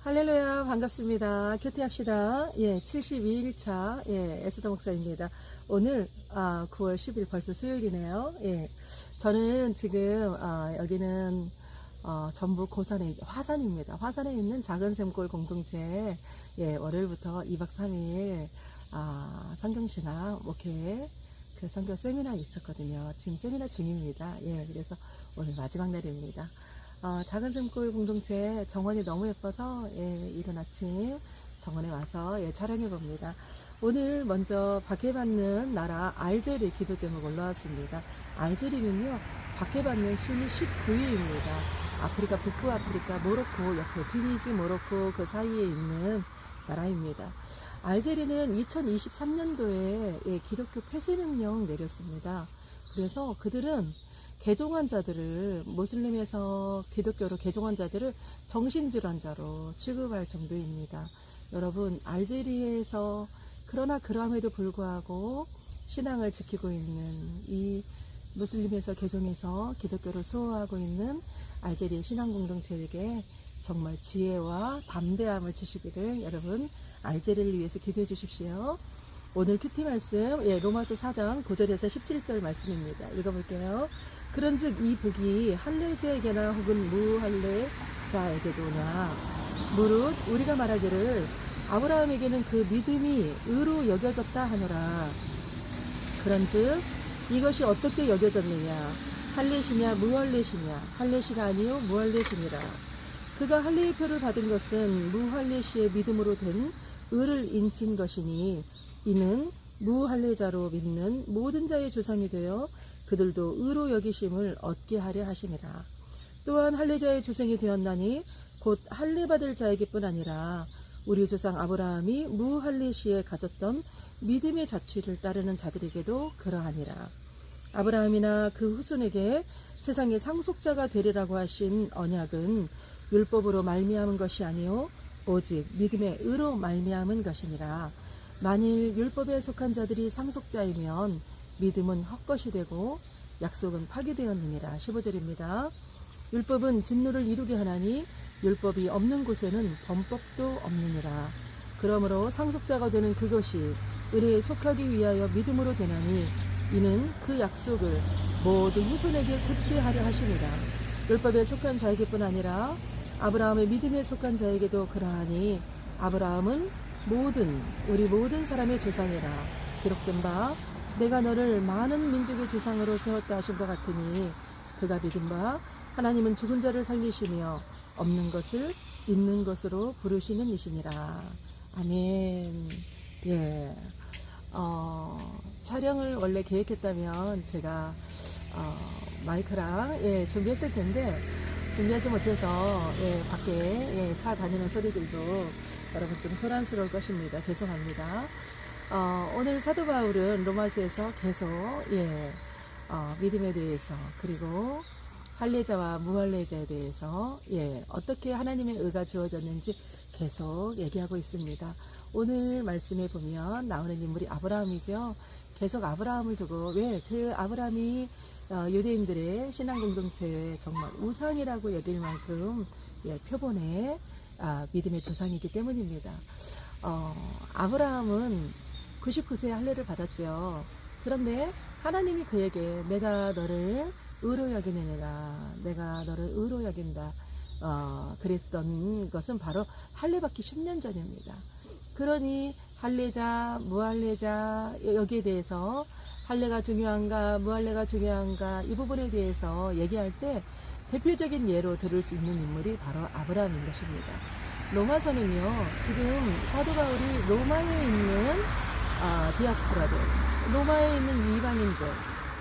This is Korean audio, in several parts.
할렐루야, 반갑습니다. 교태합시다. 72일차, 에스더 목사입니다. 오늘, 9월 10일 벌써 수요일이네요. 저는 지금, 여기는, 전북 고산에, 화산입니다. 화산에 있는 작은 샘골 공동체, 월요일부터 2박 3일, 성경신학, 목회, 그 선교 세미나 있었거든요. 지금 세미나 중입니다. 그래서 오늘 마지막 날입니다. 작은 샘골 공동체 정원이 너무 예뻐서 이른 아침 정원에 와서 촬영해 봅니다. 오늘 먼저 박해받는 나라 알제리 기도 제목 올라왔습니다. 알제리는요, 박해받는 순위 19위입니다. 아프리카, 북부 아프리카, 모로코 옆에 튀니지, 모로코 그 사이에 있는 나라입니다. 알제리는 2023년도에 기독교 폐쇄명령 내렸습니다. 그래서 그들은 개종한 자들을, 모슬림에서 기독교로 개종한 자들을 정신질환자로 취급할 정도입니다. 여러분, 알제리에서 그러나 그러함에도 불구하고 신앙을 지키고 있는 이 무슬림에서 개종해서 기독교를 수호하고 있는 알제리 신앙공동체에게 정말 지혜와 담대함을 주시기를 여러분 알제리를 위해서 기도해 주십시오. 오늘 큐티 말씀 로마서 4장 9절에서 17절 말씀입니다. 읽어볼게요. 그런즉 이 복이 할례자에게나 혹은 무할례자에게도냐, 무릇 우리가 말하기를 아브라함에게는 그 믿음이 의로 여겨졌다 하노라. 그런즉 이것이 어떻게 여겨졌느냐, 할례시냐 무할례시냐, 할례시가 아니요 무할례시니라. 그가 할례의 표를 받은 것은 무할례시의 믿음으로 된 의를 인친 것이니 이는 무할례자로 믿는 모든 자의 조상이 되어 그들도 의로 여기심을 얻게 하려 하심이라. 또한 할례자의 조상이 되었나니 곧 할례받을 자에게뿐 아니라 우리 조상 아브라함이 무할례시에 가졌던 믿음의 자취를 따르는 자들에게도 그러하니라. 아브라함이나 그 후손에게 세상의 상속자가 되리라고 하신 언약은 율법으로 말미암은 것이 아니요 오직 믿음의 의로 말미암은 것이니라. 만일 율법에 속한 자들이 상속자이면 믿음은 헛것이 되고 약속은 파기되었느니라. 15절입니다. 율법은 진노를 이루게 하나니 율법이 없는 곳에는 범법도 없느니라. 그러므로 상속자가 되는 그것이 의에 속하기 위하여 믿음으로 되나니 이는 그 약속을 모든 후손에게 굳게 하려 하심이라. 율법에 속한 자에게뿐 아니라 아브라함의 믿음에 속한 자에게도 그러하니 아브라함은 우리 모든 사람의 조상이라. 기록된 바 내가 너를 많은 민족의 조상으로 세웠다 하신 것 같으니 그가 믿은 바 하나님은 죽은 자를 살리시며 없는 것을 있는 것으로 부르시는 이시니라. 아멘. 촬영을 원래 계획했다면 제가 마이크랑 준비했을 텐데 준비하지 못해서 밖에 차 다니는 소리들도 여러분 좀 소란스러울 것입니다. 죄송합니다. 오늘 사도 바울은 로마서에서 계속 믿음에 대해서 그리고 할례자와 무할례자에 대해서 어떻게 하나님의 의가 주어졌는지 계속 얘기하고 있습니다. 오늘 말씀에 보면 나오는 인물이 아브라함이죠. 계속 아브라함을 두고 왜 그 아브라함이 유대인들의 신앙 공동체의 정말 우상이라고 여길 만큼 표본의 믿음의 조상이기 때문입니다. 아브라함은 99세에 할례를 받았죠. 그런데 하나님이 그에게 내가 너를 의로 여기느니라, 내가 너를 의로 여긴다 그랬던 것은 바로 할례 받기 10년 전입니다. 그러니 할례자, 무할례자 여기에 대해서 할례가 중요한가 무할례가 중요한가 이 부분에 대해서 얘기할 때 대표적인 예로 들을 수 있는 인물이 바로 아브라함인 것입니다. 로마서는요, 지금 사도 바울이 로마에 있는 디아스포라들, 로마에 있는 이방인들,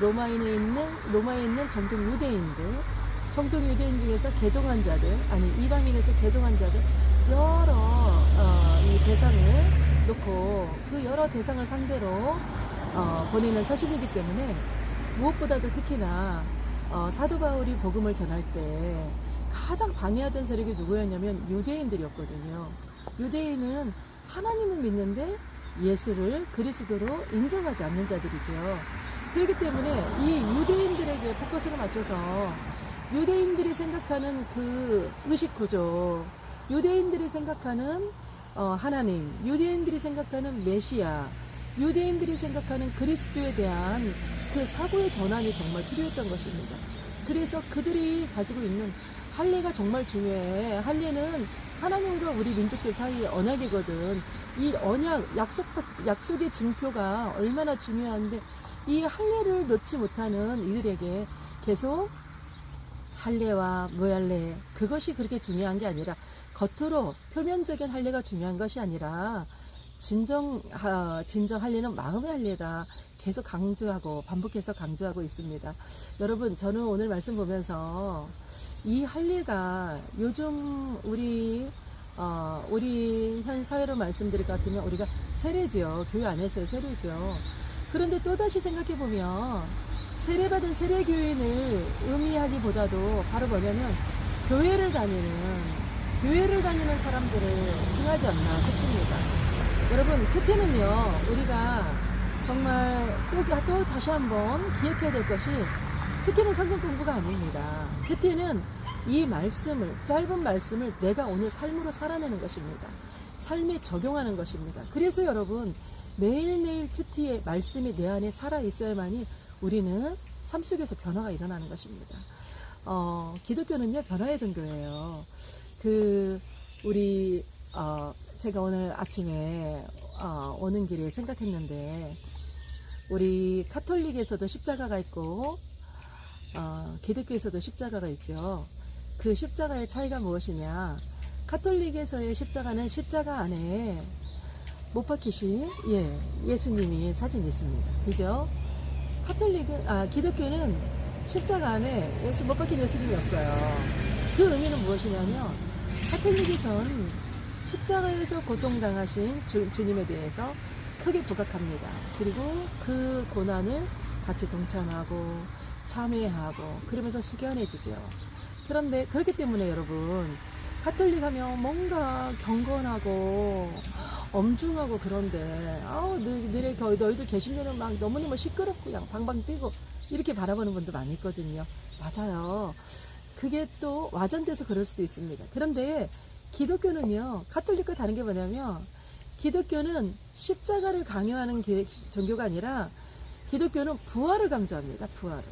로마에 있는 정통 유대인들, 정통 유대인 중에서 개종한 자들, 아니 이방인에서 개종한 자들 여러 이 대상을 놓고 그 여러 대상을 상대로 본인은 서신이기 때문에 무엇보다도 특히나 사도 바울이 복음을 전할 때 가장 방해하던 세력이 누구였냐면 유대인들이었거든요. 유대인은 하나님을 믿는데 예수를 그리스도로 인정하지 않는 자들이죠. 그렇기 때문에 이 유대인들에게 포커스를 맞춰서 유대인들이 생각하는 그 의식구조, 유대인들이 생각하는 하나님, 유대인들이 생각하는 메시아, 유대인들이 생각하는 그리스도에 대한 그 사고의 전환이 정말 필요했던 것입니다. 그래서 그들이 가지고 있는 할례가 정말 중요해. 할례는 하나님과 우리 민족들 사이의 언약이거든. 이 언약, 약속의 증표가 얼마나 중요한데, 이 할례를 놓지 못하는 이들에게 계속 할례와 무할례, 그것이 그렇게 중요한 게 아니라, 겉으로 표면적인 할례가 중요한 것이 아니라 진정 할례는 마음의 할례다. 계속 강조하고 반복해서 강조하고 있습니다. 여러분, 저는 오늘 말씀 보면서 이 할례가 요즘 우리 현 사회로 말씀드릴 것 같으면 우리가 세례지요. 교회 안에서의 세례지요. 그런데 또다시 생각해 보면 세례받은 세례교인을 의미하기보다도 바로 뭐냐면 교회를 다니는 사람들을 칭하지 않나 싶습니다. 여러분, 큐티는요, 우리가 정말 또 다시 한번 기억해야 될 것이, 큐티는 성경 공부가 아닙니다. 큐티는 이 말씀을, 짧은 말씀을 내가 오늘 삶으로 살아내는 것입니다. 삶에 적용하는 것입니다. 그래서 여러분, 매일매일 큐티의 말씀이 내 안에 살아있어야만이 우리는 삶 속에서 변화가 일어나는 것입니다. 기독교는요, 변화의 종교예요. 제가 오늘 아침에 오는 길에 생각했는데, 우리 카톨릭에서도 십자가가 있고 기독교에서도 십자가가 있죠. 그 십자가의 차이가 무엇이냐? 카톨릭에서의 십자가는 십자가 안에 못 박히신 예수님이 사진이 있습니다. 그죠? 기독교는 십자가 안에 못 박힌 예수님이 없어요. 그 의미는 무엇이냐면, 카톨릭에선 십자가에서 고통당하신 주님에 대해서 크게 부각합니다. 그리고 그 고난을 같이 동참하고 참회하고 그러면서 수견해지죠. 그런데 그렇기 때문에 여러분, 카톨릭 하면 뭔가 경건하고 엄중하고 그런데 너희들 계시면은 막 너무너무 시끄럽고 그냥 방방 뛰고 이렇게 바라보는 분도 많이 있거든요. 맞아요. 그게 또 와전돼서 그럴 수도 있습니다. 그런데 기독교는요, 카톨릭과 다른 게 뭐냐면, 기독교는 십자가를 강요하는 종교가 아니라 기독교는 부활을 강조합니다. 부활을.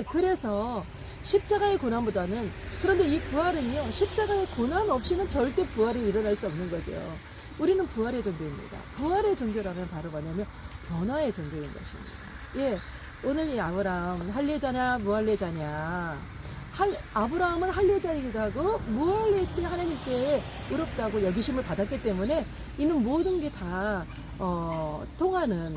그래서 십자가의 고난보다는, 그런데 이 부활은요, 십자가의 고난 없이는 절대 부활이 일어날 수 없는 거죠. 우리는 부활의 종교입니다. 부활의 종교라면 바로 뭐냐면 변화의 종교인 것입니다. 오늘 이 아브라함 할례자냐 무할례자냐? 아브라함은 할례자이기도 하고 무할례 때 하나님께 의롭다고 여기심을 받았기 때문에 이는 모든 게 다 통하는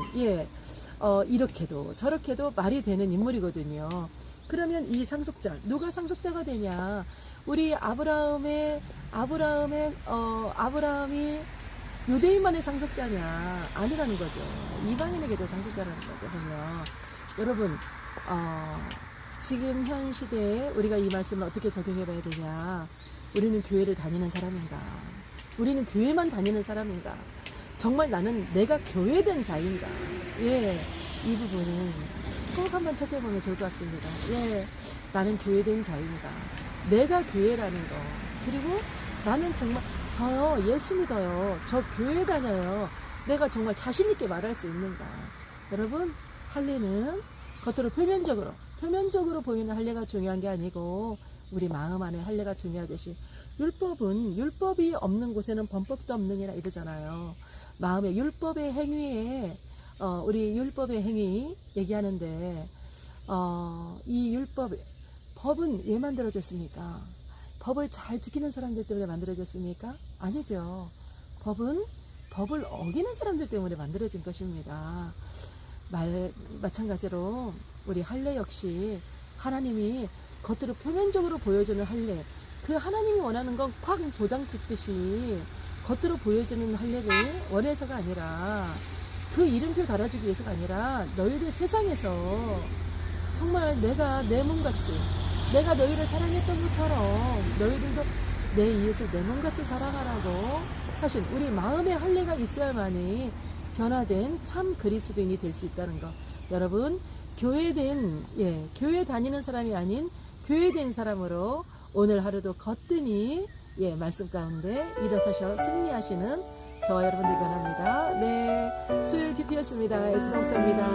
이렇게도 저렇게도 말이 되는 인물이거든요. 그러면 이 상속자, 누가 상속자가 되냐? 우리 아브라함이 유대인만의 상속자냐? 아니라는 거죠. 이방인에게도 상속자라는 거죠. 보면 여러분, 지금 현 시대에 우리가 이 말씀을 어떻게 적용해 봐야 되냐? 우리는 교회를 다니는 사람인가? 우리는 교회만 다니는 사람인가? 정말 나는 내가 교회된 자인가? 이 부분은 꼭 한번 체크해보면 좋을 것 같습니다. 나는 교회된 자인가? 내가 교회라는 거. 그리고 나는 정말 저요, 예수 믿어요. 저 교회 다녀요. 내가 정말 자신있게 말할 수 있는가? 여러분, 할례는 겉으로 표면적으로 보이는 할례가 중요한 게 아니고 우리 마음 안에 할례가 중요하듯이, 율법이 없는 곳에는 범법도 없느니라 이러잖아요. 마음의 율법의 행위에 우리 율법의 행위 얘기하는데, 이 법은 왜 만들어졌습니까? 법을 잘 지키는 사람들 때문에 만들어졌습니까? 아니죠. 법을 어기는 사람들 때문에 만들어진 것입니다. 마찬가지로 우리 할례 역시 하나님이 겉으로 표면적으로 보여주는 할례, 그 하나님이 원하는 건 콱 도장 찍듯이 겉으로 보여지는 할례를 원해서가 아니라, 그 이름표 달아주기 위해서가 아니라, 너희들 세상에서 정말 내가 내 몸같이, 내가 너희를 사랑했던 것처럼 너희들도 내 이웃을 내 몸같이 사랑하라고 하신 우리 마음의 할례가 있어야만이 변화된 참 그리스도인이 될 수 있다는 것. 여러분, 교회 다니는 사람이 아닌 교회된 사람으로 오늘 하루도 거뜬히 예, 말씀 가운데 일어서셔 승리하시는 저와 여러분들 권합니다. 네, 수요일 큐티였습니다. 에스동서입니다.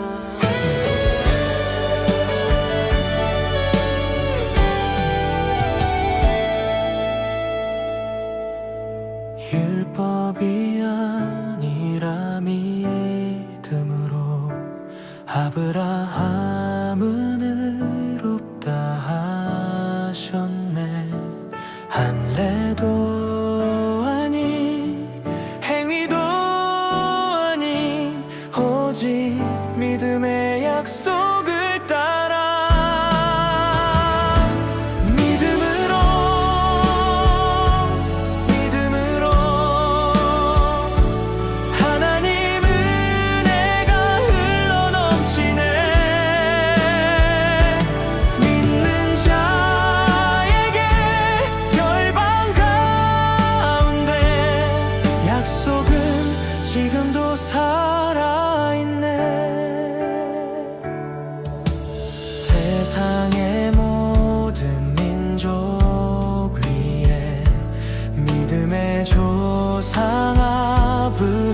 율법이 아니라 믿음으로 아브라함은 의롭다 하셨네. 할례도 아닌 행위도 아닌 오직 믿음의 약속을 따라 믿음으로 하나님 은혜가 흘러넘치네. 믿는 자에게 열방 가운데 약속은 지금도 살아있네. 세상의 모든 민족 위에 믿음의 조상 아브라함처럼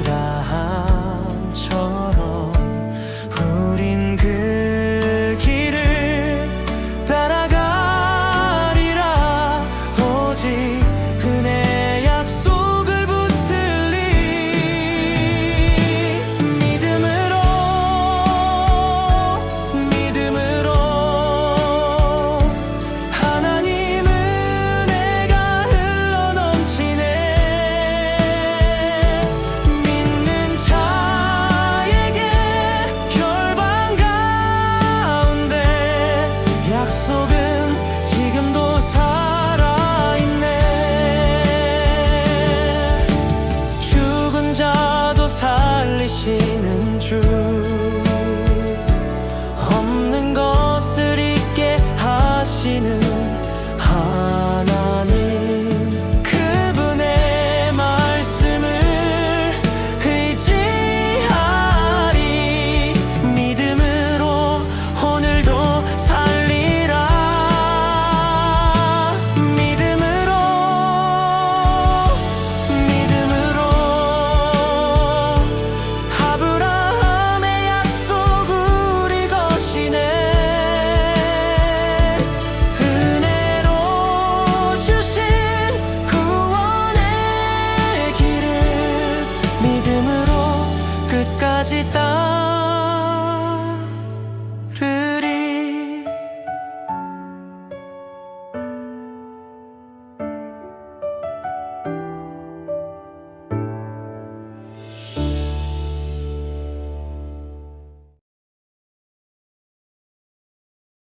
우린 그 길을 따라가리라. 오직 은혜의 약속을 붙들리 믿음으로 하나님 은혜가 흘러넘치네. 믿는 자에게 열방 가운데 약속은 지금도 살아있네. 죽은 자도 살리시